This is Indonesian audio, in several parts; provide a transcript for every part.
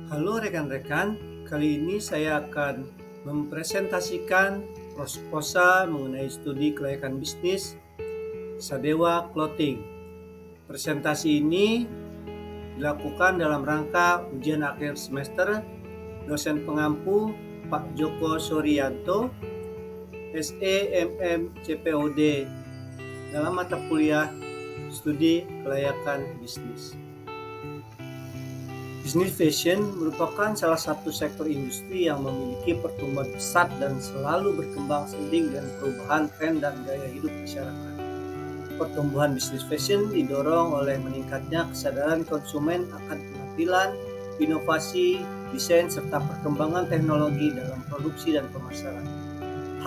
Halo rekan-rekan, kali ini saya akan mempresentasikan proposal mengenai studi kelayakan bisnis Sadewa Clothing. Presentasi ini dilakukan dalam rangka ujian akhir semester. Dosen pengampu Pak Joko Suryanto, SEMM CPOD, dalam mata kuliah studi kelayakan bisnis. Bisnis fashion merupakan salah satu sektor industri yang memiliki pertumbuhan pesat dan selalu berkembang seiring dengan perubahan tren dan gaya hidup masyarakat. Pertumbuhan bisnis fashion didorong oleh meningkatnya kesadaran konsumen akan penampilan, inovasi, desain, serta perkembangan teknologi dalam produksi dan pemasaran.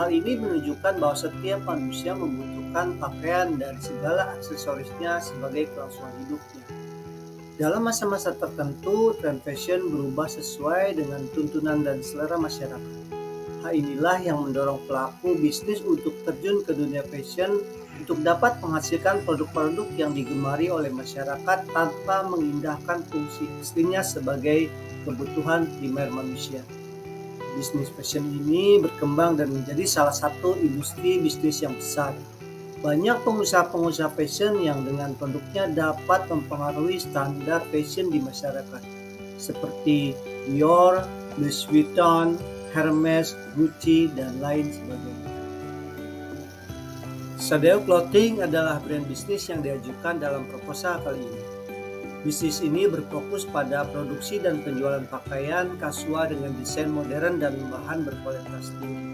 Hal ini menunjukkan bahwa setiap manusia membutuhkan pakaian dan segala aksesorisnya sebagai kelangsungan hidupnya. Dalam masa-masa tertentu, tren fashion berubah sesuai dengan tuntunan dan selera masyarakat. Hal inilah yang mendorong pelaku bisnis untuk terjun ke dunia fashion untuk dapat menghasilkan produk-produk yang digemari oleh masyarakat tanpa mengindahkan fungsi aslinya sebagai kebutuhan primer manusia. Bisnis fashion ini berkembang dan menjadi salah satu industri bisnis yang besar. Banyak pengusaha-pengusaha fashion yang dengan produknya dapat mempengaruhi standar fashion di masyarakat, seperti Dior, Louis Vuitton, Hermes, Gucci, dan lain sebagainya. Sadeo Clothing adalah brand bisnis yang diajukan dalam proposal kali ini. Bisnis ini berfokus pada produksi dan penjualan pakaian kasual dengan desain modern dan bahan berkualitas tinggi.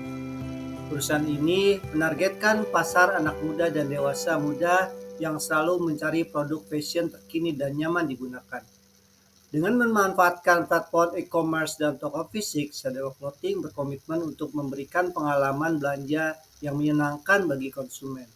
Perusahaan ini menargetkan pasar anak muda dan dewasa muda yang selalu mencari produk fashion terkini dan nyaman digunakan. Dengan memanfaatkan platform e-commerce dan toko fisik, Sadeo Clothing berkomitmen untuk memberikan pengalaman belanja yang menyenangkan bagi konsumen.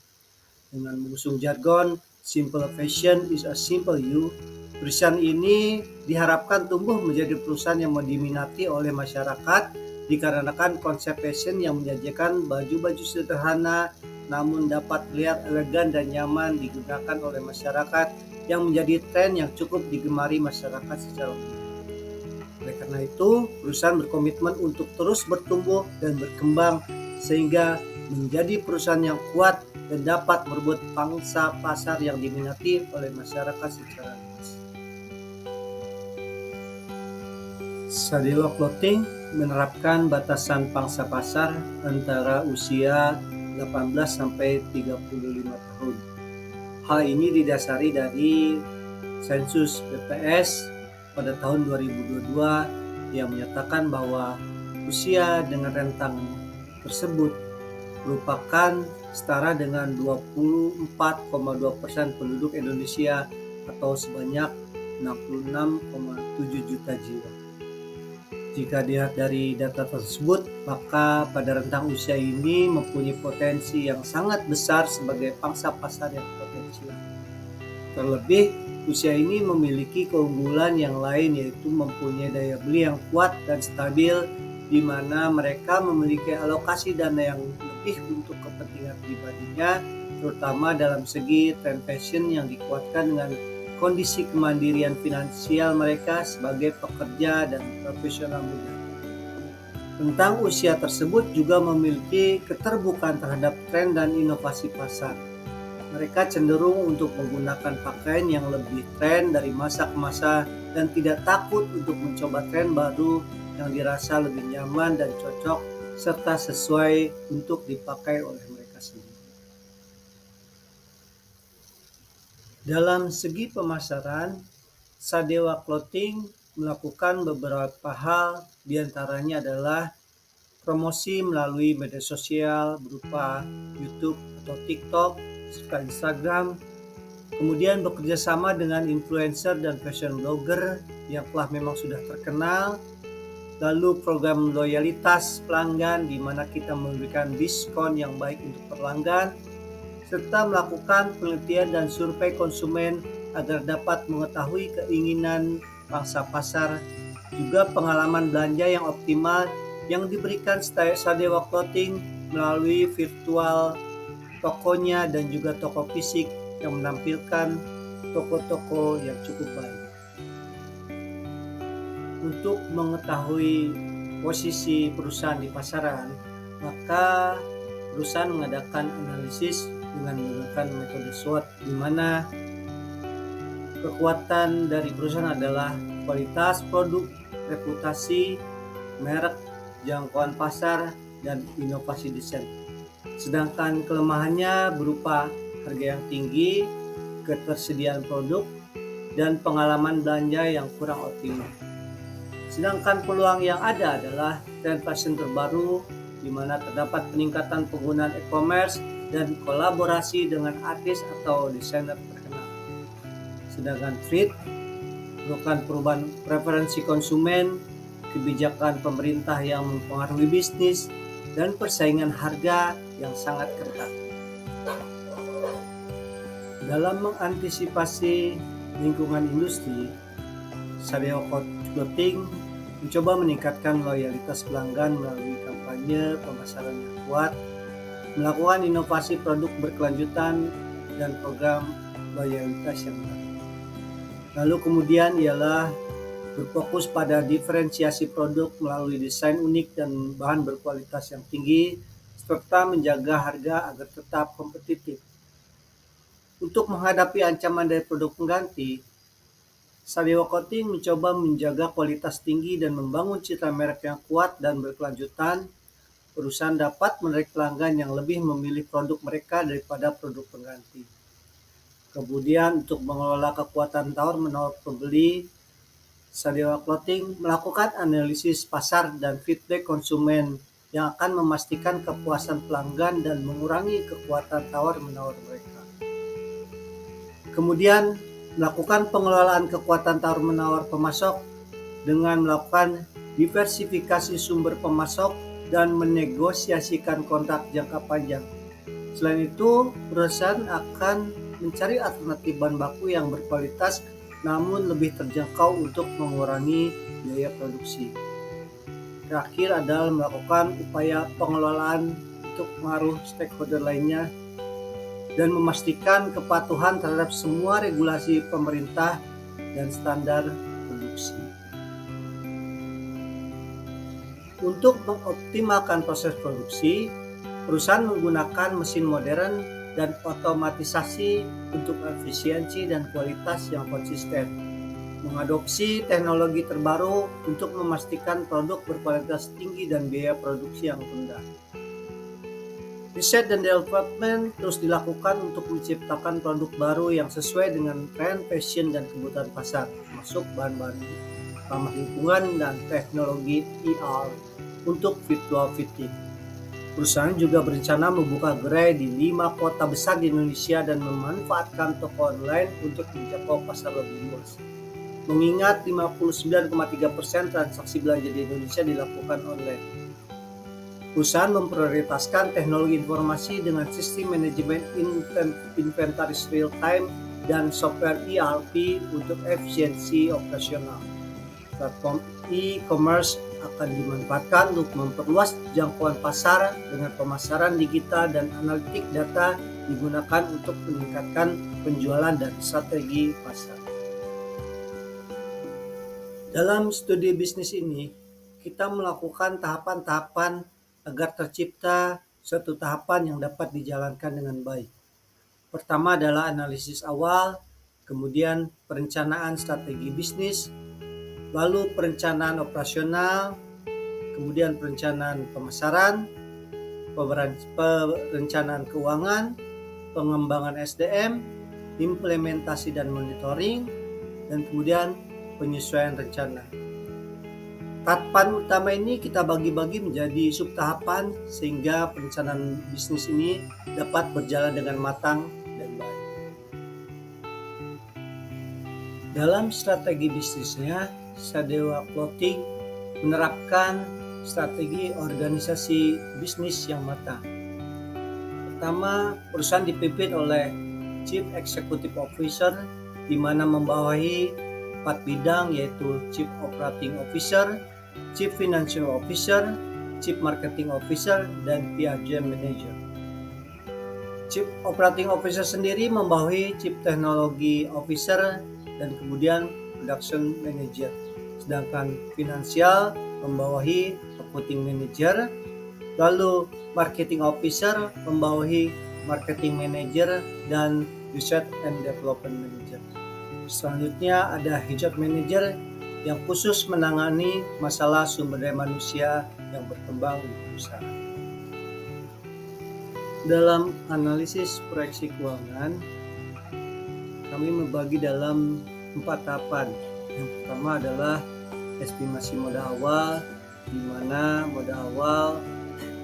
Dengan mengusung jargon "Simple Fashion is a Simple You", perusahaan ini diharapkan tumbuh menjadi perusahaan yang diminati oleh masyarakat dikarenakan konsep fashion yang menyajikan baju-baju sederhana namun dapat terlihat elegan dan nyaman digunakan oleh masyarakat yang menjadi tren yang cukup digemari masyarakat secara umum. Oleh karena itu, perusahaan berkomitmen untuk terus bertumbuh dan berkembang sehingga menjadi perusahaan yang kuat dan dapat merebut pangsa pasar yang diminati oleh masyarakat secara luas. Sadewa Clothing menerapkan batasan pangsa pasar antara usia 18 sampai 35 tahun. Hal ini didasari dari sensus BPS pada tahun 2022 yang menyatakan bahwa usia dengan rentang tersebut merupakan setara dengan 24,2% penduduk Indonesia atau sebanyak 66,7 juta jiwa. Jika dilihat dari data tersebut, maka pada rentang usia ini mempunyai potensi yang sangat besar sebagai pangsa pasar yang potensial. Terlebih, usia ini memiliki keunggulan yang lain, yaitu mempunyai daya beli yang kuat dan stabil, di mana mereka memiliki alokasi dana yang lebih untuk kepentingan pribadinya, terutama dalam segi tren fashion yang dikuatkan dengan kondisi kemandirian finansial mereka sebagai pekerja dan profesional muda. Tentang usia tersebut juga memiliki keterbukaan terhadap tren dan inovasi pasar. Mereka cenderung untuk menggunakan pakaian yang lebih tren dari masa ke masa dan tidak takut untuk mencoba tren baru yang dirasa lebih nyaman dan cocok serta sesuai untuk dipakai oleh mereka sendiri. Dalam segi pemasaran, Sadewa Clothing melakukan beberapa hal, diantaranya adalah promosi melalui media sosial berupa YouTube atau TikTok, serta Instagram, kemudian bekerja sama dengan influencer dan fashion blogger yang telah memang sudah terkenal, lalu program loyalitas pelanggan di mana kita memberikan diskon yang baik untuk pelanggan, serta melakukan penelitian dan survei konsumen agar dapat mengetahui keinginan pangsa pasar, juga pengalaman belanja yang optimal yang diberikan Sadewa Clothing melalui virtual tokonya dan juga toko fisik yang menampilkan toko-toko yang cukup baik. Untuk mengetahui posisi perusahaan di pasaran, maka perusahaan mengadakan analisis dengan menggunakan metode SWOT, di mana kekuatan dari perusahaan adalah kualitas produk, reputasi, merek, jangkauan pasar, dan inovasi desain. Sedangkan kelemahannya berupa harga yang tinggi, ketersediaan produk, dan pengalaman belanja yang kurang optimal. Sedangkan peluang yang ada adalah tren fashion terbaru, di mana terdapat peningkatan penggunaan e-commerce dan kolaborasi dengan artis atau desainer terkenal. Sedangkan threat merupakan perubahan preferensi konsumen, kebijakan pemerintah yang mempengaruhi bisnis, dan persaingan harga yang sangat ketat. Dalam mengantisipasi lingkungan industri, Sadewa Clothing mencoba meningkatkan loyalitas pelanggan melalui kampanye pemasaran yang kuat, melakukan inovasi produk berkelanjutan, dan program loyalitas yang baik. Lalu kemudian ialah berfokus pada diferensiasi produk melalui desain unik dan bahan berkualitas yang tinggi, serta menjaga harga agar tetap kompetitif. Untuk menghadapi ancaman dari produk pengganti, Sadewa Clothing mencoba menjaga kualitas tinggi dan membangun citra merek yang kuat dan berkelanjutan. Perusahaan dapat menarik pelanggan yang lebih memilih produk mereka daripada produk pengganti. Kemudian untuk mengelola kekuatan tawar-menawar pembeli, Sadewa Clothing melakukan analisis pasar dan feedback konsumen yang akan memastikan kepuasan pelanggan dan mengurangi kekuatan tawar-menawar mereka. Kemudian melakukan pengelolaan kekuatan tawar-menawar pemasok dengan melakukan diversifikasi sumber pemasok dan menegosiasikan kontrak jangka panjang. Selain itu, perusahaan akan mencari alternatif bahan baku yang berkualitas namun lebih terjangkau untuk mengurangi biaya produksi. Terakhir adalah melakukan upaya pengelolaan untuk pengaruh stakeholder lainnya dan memastikan kepatuhan terhadap semua regulasi pemerintah dan standar produksi. Untuk mengoptimalkan proses produksi, perusahaan menggunakan mesin modern dan otomatisasi untuk efisiensi dan kualitas yang konsisten. Mengadopsi teknologi terbaru untuk memastikan produk berkualitas tinggi dan biaya produksi yang rendah. Riset dan development terus dilakukan untuk menciptakan produk baru yang sesuai dengan tren fashion dan kebutuhan pasar, termasuk bahan-bahan ramah lingkungan dan teknologi AR untuk virtual fitting. Perusahaan juga berencana membuka gerai di 5 kota besar di Indonesia dan memanfaatkan toko online untuk menjangkau pasar lebih luas. Mengingat 59,3% transaksi belanja di Indonesia dilakukan online. Perusahaan memprioritaskan teknologi informasi dengan sistem manajemen inventaris real time dan software ERP untuk efisiensi operasional. Platform e-commerce akan dimanfaatkan untuk memperluas jangkauan pasar dengan pemasaran digital dan analitik data digunakan untuk meningkatkan penjualan dan strategi pasar. Dalam studi bisnis ini, kita melakukan tahapan-tahapan agar tercipta suatu tahapan yang dapat dijalankan dengan baik. Pertama adalah analisis awal, kemudian perencanaan strategi bisnis, lalu perencanaan operasional, kemudian perencanaan pemasaran, perencanaan keuangan, pengembangan SDM, implementasi dan monitoring, dan kemudian penyesuaian rencana. Tahapan utama ini kita bagi-bagi menjadi subtahapan sehingga perencanaan bisnis ini dapat berjalan dengan matang dan baik. Dalam strategi bisnisnya, Sadewa Clothing menerapkan strategi organisasi bisnis yang matang. Pertama, perusahaan dipimpin oleh Chief Executive Officer, di mana membawahi 4 bidang yaitu Chief Operating Officer, Chief Financial Officer, Chief Marketing Officer, dan PRGM Manager. Chief Operating Officer sendiri membawahi Chief Technology Officer dan kemudian Production Manager. sedangkan finansial membawahi accounting manager, lalu marketing officer membawahi marketing manager dan research and development manager. Selanjutnya ada HR manager yang khusus menangani masalah sumber daya manusia yang berkembang di perusahaan. Dalam analisis proyeksi keuangan, kami membagi dalam 4 tahapan. Yang pertama adalah estimasi modal awal, di mana modal awal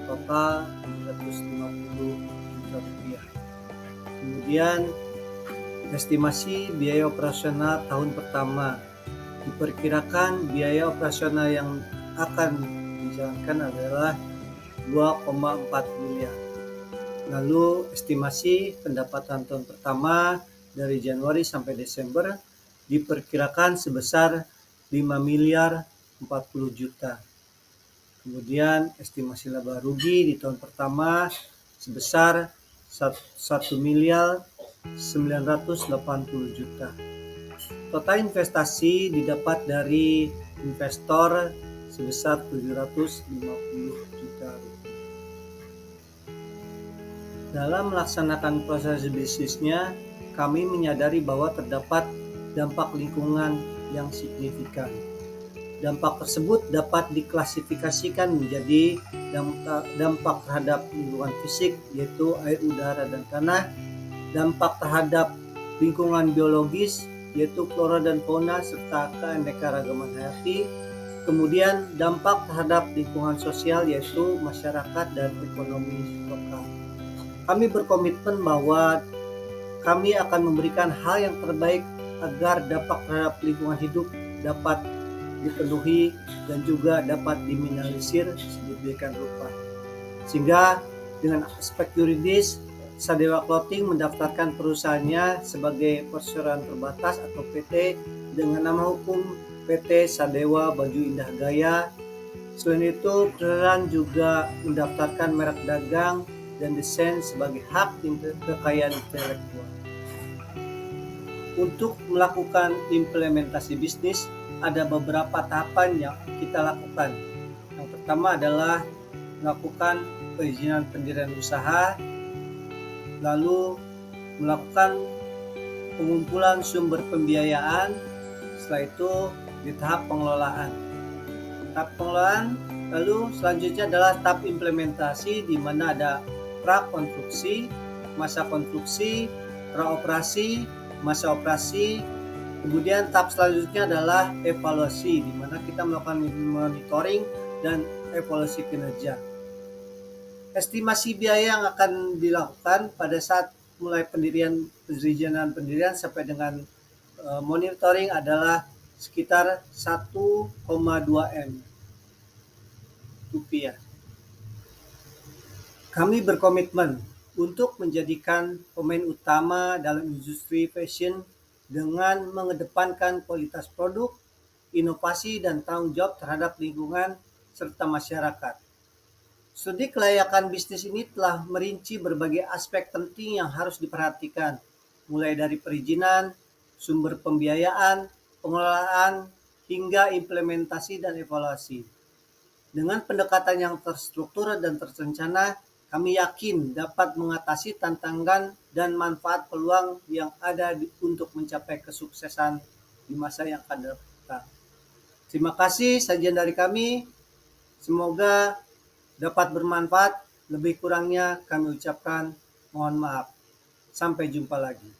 total 750 juta rupiah. Kemudian estimasi biaya operasional tahun pertama. Diperkirakan biaya operasional yang akan dijalankan adalah 2,4 miliar. Lalu estimasi pendapatan tahun pertama dari Januari sampai Desember diperkirakan sebesar 5 miliar 40 juta. Kemudian estimasi laba rugi di tahun pertama sebesar 1 miliar 980 juta. Total investasi didapat dari investor sebesar 750 juta rupiah. Dalam melaksanakan proses bisnisnya, kami menyadari bahwa terdapat dampak lingkungan yang signifikan. Dampak tersebut dapat diklasifikasikan menjadi dampak terhadap lingkungan fisik, yaitu air, udara, dan tanah, dampak terhadap lingkungan biologis, yaitu flora dan fauna serta keanekaragaman hayati, kemudian dampak terhadap lingkungan sosial, yaitu masyarakat dan ekonomi lokal. Kami berkomitmen bahwa kami akan memberikan hal yang terbaik agar dampak terhadap lingkungan hidup dapat dipenuhi dan juga dapat diminimalisir sedemikian rupa. Sehingga dengan aspek yuridis, Sadewa Clothing mendaftarkan perusahaannya sebagai perseroan terbatas atau PT dengan nama hukum PT Sadewa Baju Indah Gaya. Selain itu, perusahaan juga mendaftarkan merek dagang dan desain sebagai hak kekayaan intelektual. Untuk melakukan implementasi bisnis, ada beberapa tahapan yang kita lakukan. Yang pertama adalah melakukan perizinan pendirian usaha, lalu melakukan pengumpulan sumber pembiayaan, setelah itu di tahap pengelolaan. Tahap pengelolaan, lalu selanjutnya adalah tahap implementasi, di mana ada pra-konstruksi, masa konstruksi, pra-operasi, masa operasi, kemudian tahap selanjutnya adalah evaluasi, di mana kita melakukan monitoring dan evaluasi kinerja. Estimasi biaya yang akan dilakukan pada saat mulai perizinan pendirian sampai dengan monitoring adalah sekitar 1,2 M rupiah. Kami berkomitmen untuk menjadikan pemain utama dalam industri fashion dengan mengedepankan kualitas produk, inovasi, dan tanggung jawab terhadap lingkungan serta masyarakat. Studi kelayakan bisnis ini telah merinci berbagai aspek penting yang harus diperhatikan, mulai dari perizinan, sumber pembiayaan, pengelolaan, hingga implementasi dan evaluasi. Dengan pendekatan yang terstruktur dan terencana, kami yakin dapat mengatasi tantangan dan manfaat peluang yang ada untuk mencapai kesuksesan di masa yang akan datang. Terima kasih sajian dari kami. Semoga dapat bermanfaat. Lebih kurangnya kami ucapkan mohon maaf. Sampai jumpa lagi.